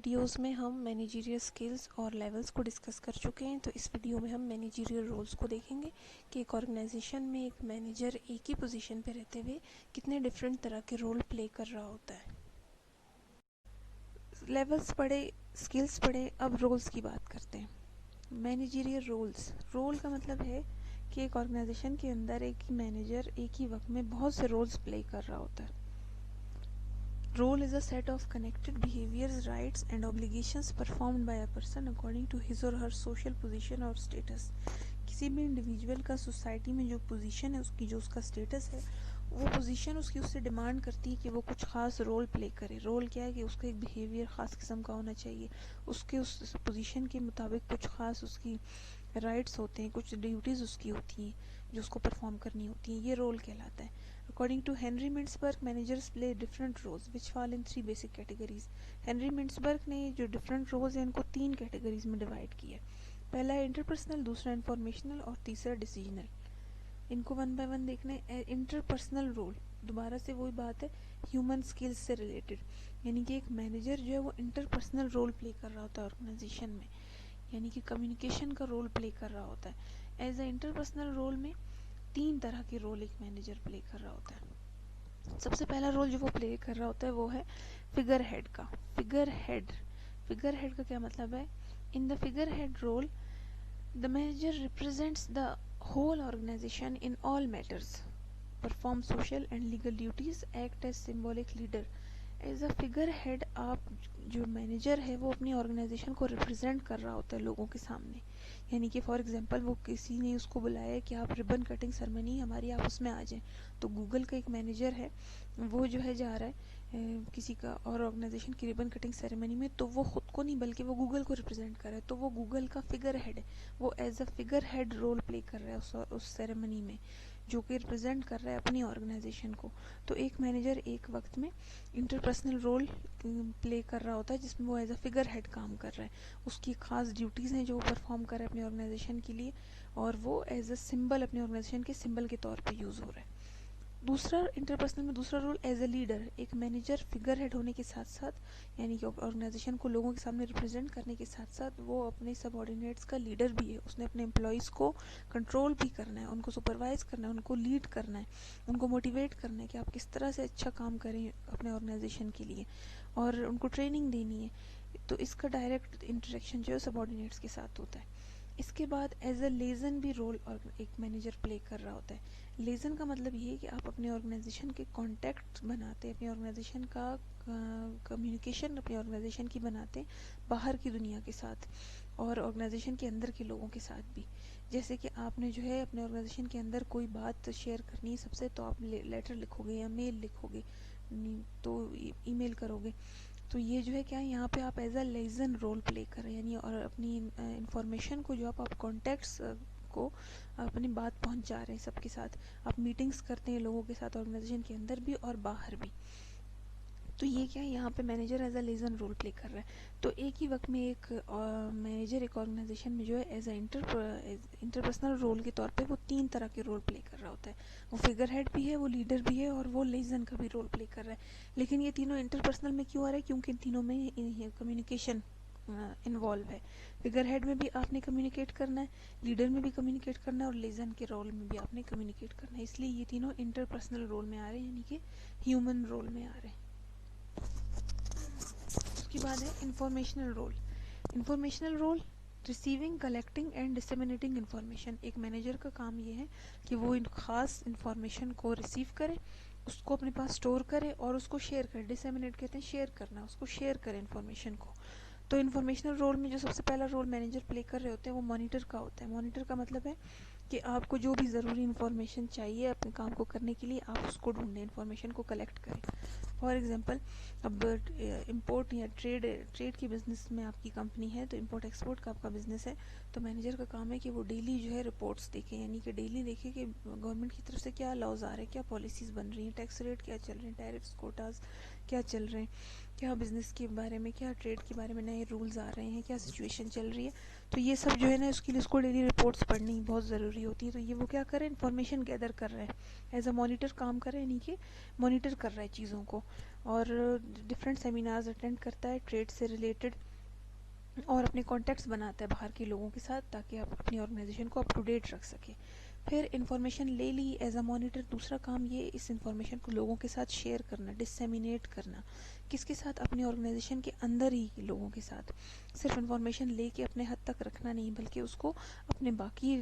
Videos में हम managerial skills और लेवल्स को डिस्कस कर चुके हैं। तो इस वीडियो में हम मैनेजरियल रोल्स को देखेंगे कि एक ऑर्गेनाइजेशन में एक मैनेजर एक ही पोजीशन पे रहते हुए कितने डिफरेंट तरह के रोल प्ले कर रहा होता है। लेवल्स पढ़े, स्किल्स पढ़े, अब रोल्स की बात करते हैं। मैनेजरियल रोल्स, रोल का मतलब है कि एक ऑर्गेनाइजेशन के अंदर एक मैनेजर एक ही वक्त में बहुत से रोल्स प्ले कर रहा होता है। Role is a set of connected behaviors, rights and obligations performed by a person according to his or her social position or status. किसी भी इंडिविजुअल का सोसाइटी में जो पोजीशन है उसकी, जो उसका स्टेटस है, वो पोजीशन उसकी उससे डिमांड करती है कि वो कुछ खास रोल प्ले करे। रोल क्या है कि उसका एक बिहेवियर ख़ास किस्म का होना चाहिए, उसके उस पोजीशन के मुताबिक कुछ खास उसकी राइट्स होते हैं, कुछ ड्यूटीज़ उसकी होती हैं जो उसको परफॉर्म करनी होती हैं। ये रोल कहलाता है। According to Henry Mintzberg, managers play different roles which fall in three basic categories. Henry Mintzberg ने जो different roles हैं इनको तीन कैटेगरीज में डिवाइड किया है। पहला है इंटरपर्सनल, दूसरा इन्फॉर्मेशनल और तीसरा डिसीजनल। इनको वन बाय वन देखना है। इंटरपर्सनल रोल, दोबारा से वही बात है, ह्यूमन स्किल्स से रिलेटेड, यानी कि एक मैनेजर जो है वो इंटरपर्सनल रोल प्ले कर रहा होता है ऑर्गेनाइजेशन में, यानी कि कम्युनिकेशन का रोल प्ले कर रहा होता है। एज ए इंटरपर्सनल रोल में तीन तरह के रोल एक मैनेजर प्ले कर रहा होता है। सबसे पहला रोल जो वो प्ले कर रहा होता है वो है फिगर हेड का। फिगर हेड का क्या मतलब है? In the figurehead role the manager represents the whole organisation in all matters, perform social and legal duties, act as symbolic leader. As a figurehead आप, जो manager है वो अपनी ऑर्गेनाइजेशन को रिप्रेजेंट कर रहा होता है लोगों के सामने। यानी कि फॉर एग्जांपल वो किसी ने उसको बुलाया कि आप रिबन कटिंग सेरेमनी हमारी, आप उसमें आ जाएं, तो गूगल का एक मैनेजर है वो जो है जा रहा है किसी का और ऑर्गेनाइजेशन की रिबन कटिंग सेरेमनी में, तो वो खुद को नहीं बल्कि वो गूगल को रिप्रेजेंट कर रहा है, तो वो गूगल का फिगर हेड है। वो as a figurehead role play कर रहा है उस सेरेमनी में, जो कि रिप्रेजेंट कर रहा है अपनी ऑर्गेनाइजेशन को। तो एक मैनेजर एक वक्त में इंटरपर्सनल रोल प्ले कर रहा होता है जिसमें वो एज अ फिगर हेड काम कर रहा है। उसकी खास ड्यूटीज़ हैं जो वो परफॉर्म कर रहा है अपनी ऑर्गेनाइजेशन के लिए, और वो एज अ सिंबल अपनी ऑर्गेनाइजेशन के सिंबल के तौर पे यूज़ हो रहा है। दूसरा, इंटरपर्सनल में दूसरा रोल एज अ लीडर। एक मैनेजर फिगर हेड होने के साथ साथ, यानी कि ऑर्गेनाइजेशन को लोगों के सामने रिप्रेजेंट करने के साथ साथ, वो अपने सबऑर्डिनेट्स का लीडर भी है। उसने अपने एम्प्लॉयज़ को कंट्रोल भी करना है, उनको सुपरवाइज करना है, उनको लीड करना है, उनको मोटिवेट करना है कि आप किस तरह से अच्छा काम करें अपने ऑर्गेनाइजेशन के लिए, और उनको ट्रेनिंग देनी है। तो इसका डायरेक्ट इंटरेक्शन जो है सबऑर्डिनेट्स के साथ होता है। इसके बाद एज अ लेजन भी रोल और एक मैनेजर प्ले कर रहा होता है। लेजन का मतलब ये है कि आप अपने ऑर्गेनाइजेशन के कॉन्टैक्ट बनाते हैं, अपनी ऑर्गेनाइजेशन का कम्युनिकेशन अपनी ऑर्गेनाइजेशन की बनाते हैं बाहर की दुनिया के साथ और ऑर्गेनाइजेशन के अंदर के लोगों के साथ भी। जैसे कि आपने जो है अपने ऑर्गेनाइजेशन के अंदर कोई बात शेयर करनी है सबसे, तो आप लेटर लिखोगे या मेल लिखोगे, तो ईमेल करोगे। तो ये जो है क्या है, यहाँ पे आप as a liaison role play कर रहे हैं, यानी और अपनी इंफॉर्मेशन को जो आप कॉन्टेक्ट्स को अपनी बात पहुंचा रहे हैं सबके साथ। आप मीटिंग्स करते हैं लोगों के साथ ऑर्गेनाइजेशन के अंदर भी और बाहर भी। तो ये क्या है, यहाँ पे manager as a liaison role play कर रहा है। तो एक ही वक्त में एक मैनेजर एक ऑर्गेनाइजेशन में जो है एज अ इंटरपर्सनल रोल के तौर पे वो तीन तरह के रोल प्ले कर रहा होता है। वो फिगर हेड भी है, वो लीडर भी है, और वो लेजन का भी रोल प्ले कर रहा है। लेकिन ये तीनों इंटरपर्सनल में क्यों आ रहा है? क्योंकि इन तीनों में कम्युनिकेशन इन्वॉल्व है। फिगर हेड में भी आपने कम्युनिकेट करना है, लीडर में भी कम्युनिकेट करना है, और लेजन के रोल में भी आपने कम्युनिकेट करना है। इसलिए ये तीनों इंटरपर्सनल रोल में आ रहे हैं, यानी कि ह्यूमन रोल में आ रहे हैं। उसके बाद है informational role. Informational role receiving, collecting and disseminating information. एक मैनेजर का काम ये है कि वो इन खास इंफॉर्मेशन को रिसीव करे, उसको अपने पास स्टोर करे और उसको शेयर करे। डिसेमिनेट कहते हैं शेयर करना, उसको शेयर करे इंफॉर्मेशन को। तो इन्फॉर्मेशनल रोल में जो सबसे पहला रोल मैनेजर प्ले कर रहे होते हैं वो मॉनिटर का होता है। मॉनिटर का मतलब है कि आपको जो भी ज़रूरी इन्फॉर्मेशन चाहिए अपने काम को करने के लिए, आप उसको ढूंढें, इन्फॉर्मेशन को कलेक्ट करें। फॉर एग्जांपल, अब इंपोर्ट या ट्रेड की बिज़नेस में आपकी कंपनी है, तो इंपोर्ट एक्सपोर्ट का आपका बिज़नेस है, तो मैनेजर का काम है कि वो डेली जो है रिपोर्ट्स देखें, यानी कि डेली देखें कि गवर्नमेंट की तरफ से क्या लॉज आ रहे हैं, क्या पॉलिसीज़ बन रही हैं, टैक्स रेट क्या चल रहे हैं, टैरिफ्स, कोटाज क्या चल रहे हैं, क्या बिज़नेस के बारे में, क्या ट्रेड के बारे में नए रूल्स आ रहे हैं, क्या सिचुएशन चल रही है। तो ये सब जो है ना, उसके लिए उसको डेली रिपोर्ट्स पढ़नी बहुत ज़रूरी होती है। तो ये वो क्या कर रहे हैं, इन्फॉर्मेशन गैदर कर रहे हैं, एज अ मॉनिटर काम कर रहे हैं, यानी कि मॉनिटर कर रहा है चीज़ों को। और डिफरेंट सेमिनार्स अटेंड करता है ट्रेड से रिलेटेड, और अपने कॉन्टैक्ट्स बनाता है बाहर के लोगों के साथ ताकि आप अपनी ऑर्गेनाइजेशन को अप टू डेट रख सके। फिर इन्फॉर्मेशन ले ली एज अ मॉनिटर, दूसरा काम ये इस इन्फॉर्मेशन को लोगों के साथ शेयर करना, डिसेमिनेट करना। किसके साथ? अपनी ऑर्गेनाइजेशन के अंदर ही लोगों के साथ। सिर्फ इन्फॉर्मेशन लेके अपने हद तक रखना नहीं, बल्कि उसको अपने बाकी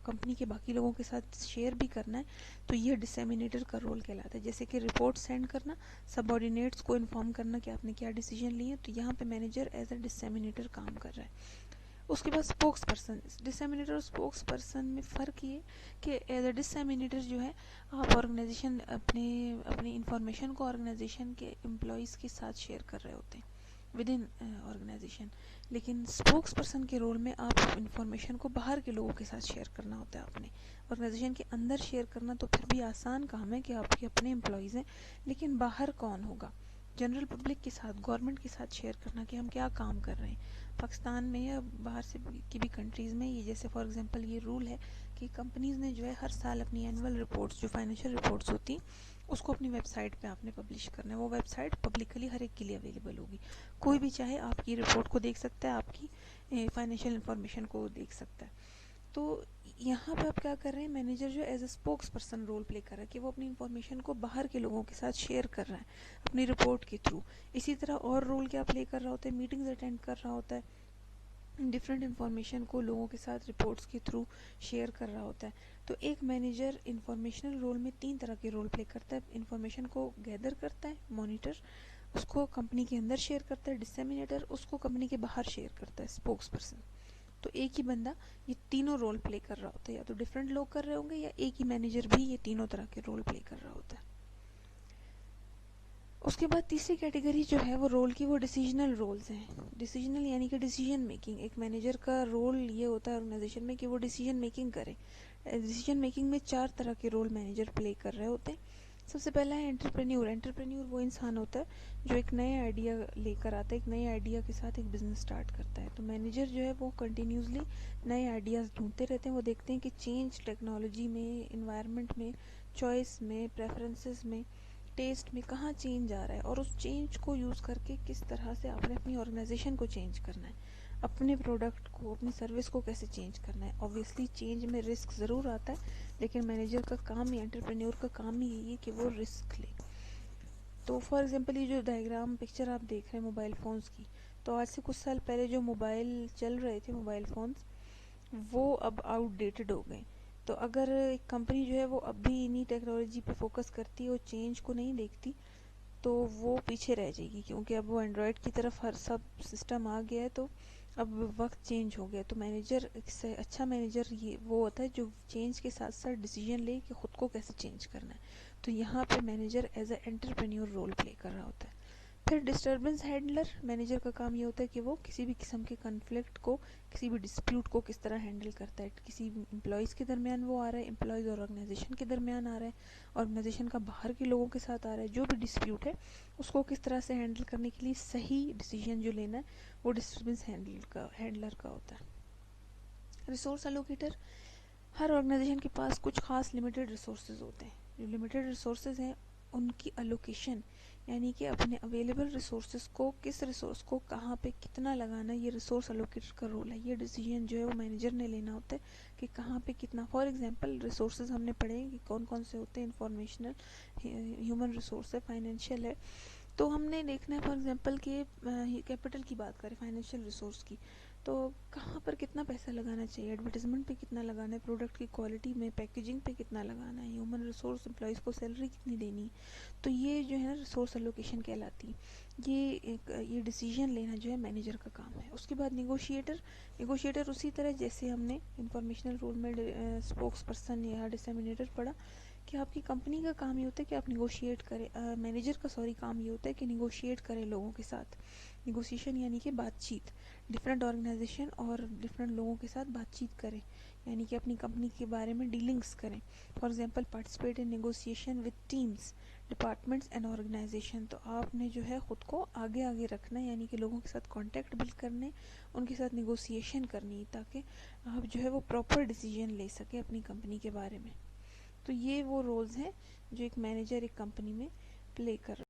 कंपनी के बाकी लोगों के साथ शेयर भी करना है। तो यह डिसेमिनेटर का रोल कहलाता है। जैसे कि रिपोर्ट सेंड करना, सबऑर्डिनेट्स को इन्फॉर्म करना कि आपने क्या डिसीजन लिए, तो यहाँ पे मैनेजर एज अ डिसेमिनेटर काम कर रहा है। उसके बाद स्पोक्स पर्सन। डिसेमिनेटर और स्पोक्स पर्सन में फ़र्क ये कि एज अ डिसेमिनेटर जो है आप ऑर्गेनाइजेशन अपनी इंफॉर्मेशन को ऑर्गेनाइजेशन के एम्प्लॉयज़ के साथ शेयर कर रहे होते हैं विद इन ऑर्गेनाइजेशन। लेकिन स्पोक्स पर्सन के रोल में आप इंफॉर्मेशन को बाहर के लोगों के साथ शेयर करना होता है। अपने ऑर्गेनाइजेशन के अंदर शेयर करना तो फिर भी आसान काम है कि आपके अपने एम्प्लॉयज़ हैं, लेकिन बाहर कौन होगा? जनरल पब्लिक के साथ, गवर्नमेंट के साथ शेयर करना कि हम क्या काम कर रहे हैं। पाकिस्तान में या बाहर से की भी कंट्रीज़ में ये, जैसे फॉर एग्जांपल ये रूल है कि कंपनीज़ ने जो है हर साल अपनी एनुअल रिपोर्ट्स, जो फाइनेंशियल रिपोर्ट्स होती उसको अपनी वेबसाइट पे आपने पब्लिश करना है। वो वेबसाइट पब्लिकली हर एक के लिए अवेलेबल होगी। कोई भी चाहे आपकी रिपोर्ट को देख सकता है, आपकी फाइनेंशियल इंफॉर्मेशन को देख सकता है। तो यहाँ पे आप क्या कर रहे हैं? मैनेजर जो as a spokesperson role play कर रहा है कि वो अपनी इंफॉर्मेशन को बाहर के लोगों के साथ शेयर कर रहा है अपनी रिपोर्ट के थ्रू। इसी तरह और रोल क्या प्ले कर रहा होता है? मीटिंग्स अटेंड कर रहा होता है, डिफरेंट इंफॉर्मेशन को लोगों के साथ रिपोर्ट्स के थ्रू शेयर कर रहा होता है। तो एक मैनेजर इंफॉर्मेशनल रोल में 3 तरह के रोल प्ले करता है। इंफॉर्मेशन को गैदर करता है, मॉनिटर, उसको कंपनी के अंदर शेयर करता है, डिसेमिनेटर, उसको कंपनी के बाहर शेयर करता है, स्पोक्स पर्सन। तो एक ही बंदा ये तीनों रोल प्ले कर रहा होता है, या तो डिफरेंट लोग कर रहे होंगे या एक ही मैनेजर भी ये तीनों तरह के रोल प्ले कर रहा होता है। उसके बाद तीसरी कैटेगरी जो है वो रोल की, वो डिसीजनल रोल्स हैं। डिसीजनल यानी कि डिसीजन मेकिंग। एक मैनेजर का रोल ये होता है ऑर्गेनाइजेशन में कि वो डिसीजन मेकिंग करे। डिसीजन मेकिंग में 4 तरह के रोल मैनेजर प्ले कर रहे होते हैं। सबसे पहला है एंटरप्रेन्योर। एंटरप्रेन्योर वो इंसान होता है जो एक नए आइडिया लेकर आता है, एक नए आइडिया के साथ एक बिजनेस स्टार्ट करता है। तो मैनेजर जो है वो कंटिन्यूसली नए आइडियाज़ ढूंढते रहते हैं। वो देखते हैं कि चेंज टेक्नोलॉजी में, इन्वायरमेंट में, चॉइस में, प्रेफरेंसेस में, टेस्ट में कहाँ चेंज आ रहा है, और उस चेंज को यूज़ करके किस तरह से आपने अपनी ऑर्गेनाइजेशन को चेंज करना है, अपने प्रोडक्ट को, अपनी सर्विस को कैसे चेंज करना है। ऑब्वियसली चेंज में रिस्क ज़रूर आता है, लेकिन मैनेजर का काम या एंटरप्रेन्योर का काम ही यही है कि वो रिस्क ले। तो फॉर एग्जांपल ये जो डायग्राम पिक्चर आप देख रहे हैं मोबाइल फ़ोन्स की, तो आज से कुछ साल पहले जो मोबाइल चल रहे थे, मोबाइल फ़ोन्स, वो अब आउटडेटेड हो गए। तो अगर एक कंपनी जो है वो अब भी इन्हीं टेक्नोलॉजी पे फोकस करती है और चेंज को नहीं देखती, तो वो पीछे रह जाएगी, क्योंकि अब वो एंड्रॉयड की तरफ हर सब सिस्टम आ गया है। तो अब वक्त चेंज हो गया। तो मैनेजर से अच्छा मैनेजर ये वो होता है जो चेंज के साथ साथ डिसीजन ले कि ख़ुद को कैसे चेंज करना है। तो यहाँ पे manager as a entrepreneur role play कर रहा होता है। फिर डिस्टर्बेंस हैंडलर। मैनेजर का काम ये होता है कि वो किसी भी किस्म के कन्फ्लिक्ट को, किसी भी डिस्प्यूट को किस तरह हैंडल करता है। किसी एम्प्लॉयज़ के दरमियान वो आ रहा है, एम्प्लॉयज़ और ऑर्गेनाइजेशन के दरमियान आ रहा है, ऑर्गेनाइजेशन का बाहर के लोगों के साथ आ रहा है, जो भी डिस्प्यूट है उसको किस तरह से हैंडल करने के लिए सही डिसीजन जो लेना है वो डिस्टर्बेंस हैंडलर का होता है। Resource allocator. हर ऑर्गेनाइजेशन के पास कुछ खास लिमिटेड रिसोर्सेज होते हैं। जो लिमिटेड रिसोर्सेज हैं उनकी अलोकेशन, यानी कि अपने अवेलेबल रिसोर्सेज को, किस रिसोर्स को कहाँ पे कितना लगाना है, ये रिसोर्स एलोकेटर का रोल है। ये डिसीजन जो है वो मैनेजर ने लेना होता है कि कहाँ पे कितना। फॉर एग्जांपल रिसोर्सेज हमने पढ़े हैं कि कौन कौन से होते हैं। इंफॉर्मेशनल, ह्यूमन रिसोर्स है, फाइनेंशियल है। तो हमने देखना है फॉर एग्जांपल कि कैपिटल की बात करें, फाइनेंशियल रिसोर्स की, तो कहाँ पर कितना पैसा लगाना चाहिए, एडवर्टाइजमेंट पे कितना लगाना है, प्रोडक्ट की क्वालिटी में, पैकेजिंग पे कितना लगाना है, ह्यूमन रिसोर्स एम्प्लॉयज़ को सैलरी कितनी देनी है। तो ये जो है ना रिसोर्स एलोकेशन कहलाती है। ये डिसीजन लेना जो है मैनेजर का काम है। उसके बाद निगोशिएटर। निगोशिएटर उसी तरह जैसे हमने इंफॉर्मेशनल रोल में स्पोक्स पर्सन या डिसेमिनेटर पढ़ा कि आपकी कंपनी का काम ये होता है कि आप निगोशिएट करें। मैनेजर का काम ये होता है कि निगोशिएट करें लोगों के साथ। निगोशिएशन यानी कि बातचीत, डिफरेंट ऑर्गेनाइजेशन और डिफरेंट लोगों के साथ बातचीत करें, यानी कि अपनी कंपनी के बारे में डीलिंग्स करें। For example participate in negotiation with teams, departments and organisation. तो आपने जो है ख़ुद को आगे आगे रखना है, यानी कि लोगों के साथ कॉन्टैक्ट बिल्ड करने, उनके साथ निगोशिएशन करनी, ताकि आप जो है वो प्रॉपर डिसीजन ले सकें अपनी कंपनी के बारे में। तो ये वो रोल्स हैं जो एक मैनेजर एक कंपनी में प्ले कर रहा है।